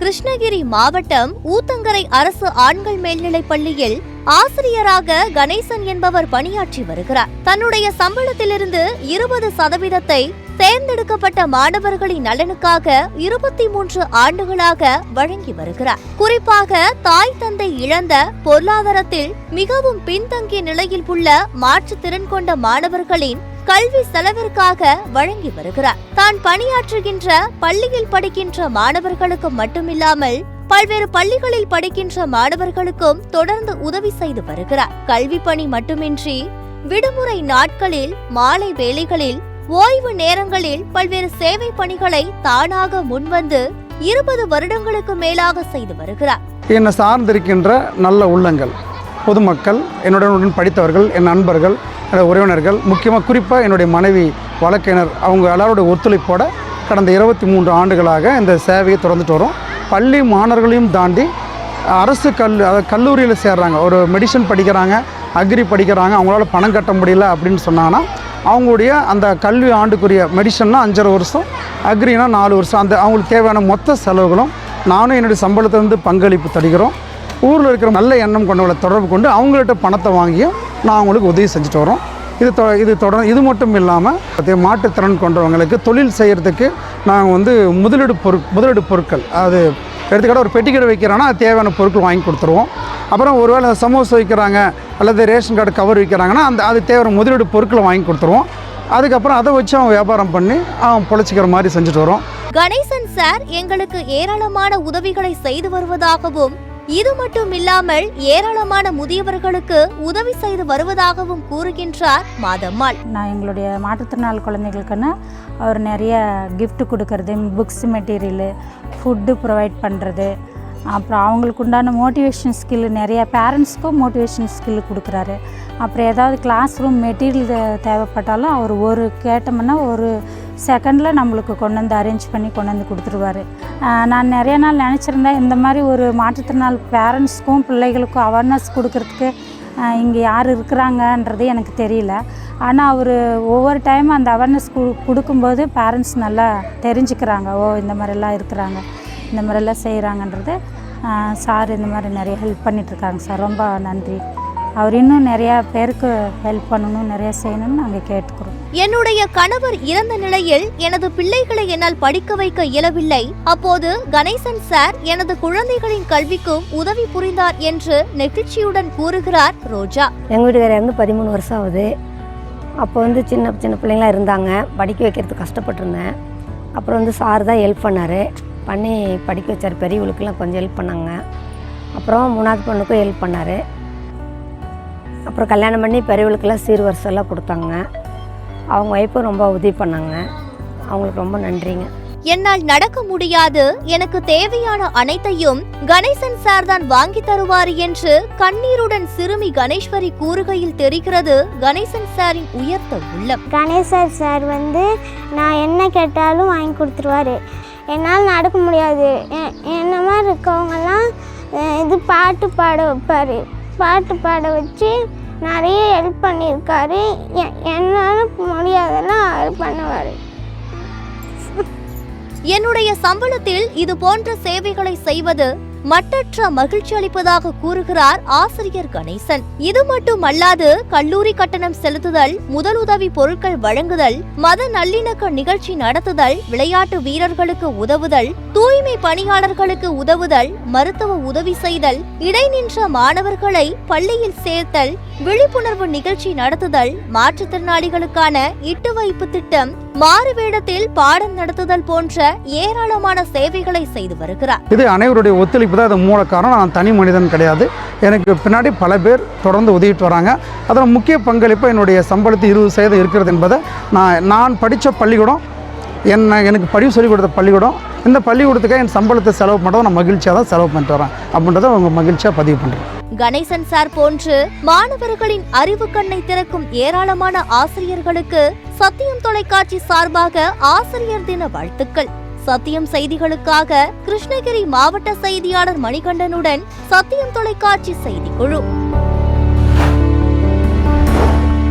கிருஷ்ணகிரி மாவட்டம் ஊத்தங்கரை அரசு ஆண்கள் மேல்நிலைப் பள்ளியில் ஆசிரியராக கணேசன் என்பவர் பணியாற்றி வருகிறார். தன்னுடைய சம்பளத்திலிருந்து 20% தேர்ந்தெடுக்கப்பட்ட மாணவர்களின் நலனுக்காக 23 ஆண்டுகளாக வழங்கி வருகிறார். குறிப்பாக தாய் தந்தை இழந்த, பொருளாதாரத்தில் மிகவும் பின்தங்கிய நிலையில் உள்ள மாற்றுத்திறன் கொண்ட மாணவர்களின் கல்வி செலவிற்காக வழங்கி வருகிறார். தான் பணியாற்றுகின்ற பள்ளியில் படிக்கின்ற மாணவர்களுக்கு மட்டுமில்லாமல் பல்வேறு பள்ளிகளில் படிக்கின்ற மாணவர்களுக்கும் தொடர்ந்து உதவி செய்து வருகிறார். கல்வி பணி மட்டுமின்றி விடுமுறை நாட்களில், மாலை வேளைகளில், ஓய்வு நேரங்களில் பல்வேறு சேவை பணிகளை தானாக முன்வந்து 20 வருடங்களுக்கு மேலாக செய்து வருகிறார். என்னை சார்ந்திருக்கின்ற நல்ல உள்ளங்கள், பொதுமக்கள், என்னுடன் படித்தவர்கள், என் நண்பர்கள், என்னோட உறவினர்கள், முக்கியமாக குறிப்பாக என்னுடைய மனைவி, வழக்கறிஞர், அவங்க எல்லாரோட ஒத்துழைப்போட கடந்த 23 ஆண்டுகளாக இந்த சேவையை தொடர்ந்துட்டு வரும். பள்ளி மாணவர்களையும் தாண்டி அரசு கல்லூரியில் சேர்றாங்க, ஒரு மெடிசன் படிக்கிறாங்க, அக்ரி படிக்கிறாங்க, அவங்களால பணம் கட்ட முடியல அப்படின்னு சொன்னாங்கன்னா அவங்களுடைய அந்த கல்வி ஆண்டுக்குரிய மெடிசன்னா 5.5 வருஷம், அக்ரினா 4 வருஷம், அந்த அவங்களுக்கு தேவையான மொத்த செலவுகளும் நானும் என்னுடைய சம்பளத்திலிருந்து பங்களிப்பு தருகிறோம். ஊரில் இருக்கிற நல்ல எண்ணம் கொண்டவங்களை தொடர்பு கொண்டு அவங்கள்ட்ட பணத்தை வாங்கியும் நான் அவங்களுக்கு உதவி செஞ்சுட்டு வரோம். இது மட்டும் இல்லாமல் மாற்றுத்திறன் கொண்டவங்களுக்கு தொழில் செய்கிறதுக்கு நாங்கள் முதலீடு பொருட்கள், அது எடுத்துக்கிட்ட ஒரு பெட்டிக்கடை வைக்கிறாங்கன்னா அது தேவையான பொருட்கள் வாங்கி கொடுத்துருவோம். அப்புறம் ஒருவேளை சமோசா வைக்கிறாங்க அல்லது ரேஷன் கார்டு கவர் வைக்கிறாங்கன்னா அது தேவையான முதலீடு பொருட்களை வாங்கி கொடுத்துருவோம். அதுக்கப்புறம் அதை வச்சு அவன் வியாபாரம் பண்ணி அவன் பொழைச்சிக்கிற மாதிரி செஞ்சுட்டு வரோம். கணேசன் சார் எங்களுக்கு ஏராளமான உதவிகளை செய்து வருவதாகவும், இது மட்டும் இல்லாமல் ஏராளமான முதியவர்களுக்கு உதவி செய்து வருவதாகவும் கூறுகின்றார் மாதம்மாள். நான் எங்களுடைய மாற்றுத்திறனாளி குழந்தைகளுக்குன்னு அவர் நிறைய கிஃப்ட் கொடுக்கறது, புக்ஸ் மெட்டீரியலு, ஃபுட்டு ப்ரொவைட் பண்ணுறது, அப்புறம் அவங்களுக்கு உண்டான மோட்டிவேஷன் ஸ்கில், நிறைய பேரண்ட்ஸ்க்கும் மோட்டிவேஷன் ஸ்கில் கொடுக்குறாரு. அப்புறம் ஏதாவது கிளாஸ் ரூம் மெட்டீரியல் தேவைப்பட்டாலும் அவர் கேட்டோம்னா ஒரு செகண்டில் நம்மளுக்கு கொண்டு வந்து அரேஞ்ச் பண்ணி கொண்டு வந்து கொடுத்துருவார். நான் நிறைய நாள் நினச்சிருந்தேன் இந்த மாதிரி ஒரு மாற்றுத்திறனாளி பேரண்ட்ஸ்க்கும் பிள்ளைகளுக்கும் அவேர்னஸ் கொடுக்கறதுக்கு இங்கே யார் இருக்கிறாங்கன்றது எனக்கு தெரியல. ஆனால் அவர் ஒவ்வொரு டைம் அந்த அவேர்னஸ் கொடுக்கும்போது பேரண்ட்ஸ் நல்லா தெரிஞ்சுக்கிறாங்க, இந்த மாதிரிலாம் இருக்கிறாங்க, இந்த மாதிரிலாம் செய்கிறாங்கன்றது. சார் இந்த மாதிரி நிறைய ஹெல்ப் பண்ணிகிட்ருக்காங்க சார், ரொம்ப நன்றி. அவர் இன்னும் நிறையா பேருக்கு ஹெல்ப் பண்ணணும், நிறையா செய்யணும்னு நாங்கள் கேட்டுக்கிறோம். என்னுடைய கணவர் இறந்த நிலையில் எனது பிள்ளைகளை என்னால் படிக்க வைக்க இயலவில்லை. அப்போது கணேசன் சார் எனது குழந்தைகளின் கல்விக்கும் உதவி புரிந்தார் என்று நெகிழ்ச்சியுடன் கூறுகிறார் ரோஜா. எங்கள் வீட்டுக்காரர் இருந்து 13 வருஷம் ஆகுது. அப்போ சின்ன சின்ன பிள்ளைங்களாம் இருந்தாங்க, படிக்க வைக்கிறதுக்கு கஷ்டப்பட்டுருந்தேன். அப்புறம் சார் தான் ஹெல்ப் பண்ணி படிக்க வச்சார். பெரியவங்களுக்கெல்லாம் கொஞ்சம் ஹெல்ப் பண்ணாங்க. அப்புறம் 3ஆவது பொண்ணுக்கும் ஹெல்ப் பண்ணார். அப்புறம் கல்யாணம் பண்ணி பெரியவங்களுக்கெல்லாம் சீர்வரிசெல்லாம் கொடுத்தாங்க. அவங்க ஒய்ஃபும் ரொம்ப உதவி பண்ணாங்க. அவங்களுக்கு ரொம்ப நன்றிங்க. என்னால் நடக்க முடியாது, எனக்கு தேவையான அனைத்தையும் கணேசன் சார் தான் வாங்கி தருவார் என்று கண்ணீருடன் சிறுமி கணேஸ்வரி கூறுகையில் தெரிகிறது கணேசன் சாரின் உயர்ந்த உள்ளம். கணேசன் சார் நான் என்ன கேட்டாலும் வாங்கி கொடுத்துருவாரு. என்னால் நடக்க முடியாது, என்ன மாதிரி இருக்கவங்கெல்லாம் பாட்டு பாட வைப்பார். பாட்டு பாட வச்சு நிறைய ஹெல்ப் பண்ணியிருக்காரு. என்னால் முடியாதெல்லாம் அவர் பண்ணுவார். என்னுடைய சம்பளத்தில் இது போன்ற சேவைகளை செய்வது மட்டற்ற மகிழ்ச்சி அளிப்பதாக கூறுகிறார் ஆசிரியர் கணேசன். இது மட்டுமல்லாது கல்லூரி கட்டணம் செலுத்துதல், முதலுதவி பொருட்கள் வழங்குதல், மத நல்லிணக்க நிகழ்ச்சி நடத்துதல், விளையாட்டு வீரர்களுக்கு உதவுதல், தூய்மை பணியாளர்களுக்கு உதவுதல், மருத்துவ உதவி செய்தல், இடைநின்ற மாணவர்களை பள்ளியில் சேர்த்தல், விழிப்புணர்வு நிகழ்ச்சி நடத்துதல், மாற்றுத்திறனாளிகளுக்கான இட்டு வைப்பு திட்டம், மாறுவேடத்தில் பாடம் நடத்துதல் போன்ற ஏராளமான சேவைகளை செய்து வருகிறார். இது அனைவருடைய ஒத்துழைப்பு தான் அது மூல காரணம். நான் தனி மனிதன் கிடையாது, எனக்கு பின்னாடி பல பேர் தொடர்ந்து உதவிட்டு வராங்க. அதில் முக்கிய பங்களிப்பு என்னுடைய சம்பளத்தில் 20% இருக்கிறது என்பதை நான் படித்த பள்ளிக்கூடம், எனக்கு படிப்பு சொல்லிக் கொடுத்த பள்ளிக்கூடம், இந்த பள்ளிக்கூடத்துக்காக என் சம்பளத்தை செலவு பண்ணுறதை நான் மகிழ்ச்சியாக தான் செலவு பண்ணிட்டு வரேன் அப்படின்றத அவங்க மகிழ்ச்சியாக பதிவு பண்ணுறேன். கணேசன் சார் போன்று மாணவர்களின் அறிவு கண்ணை திறக்கும் ஏராளமான ஆசிரியர்களுக்கு சத்தியம் தொலைக்காட்சி சார்பாக ஆசிரியர் தின வாழ்த்துக்கள். சத்தியம் செய்திகளுக்காக கிருஷ்ணகிரி மாவட்ட செய்தியாளர் மணிகண்டனுடன் சத்தியம் தொலைக்காட்சி செய்திக்குழு.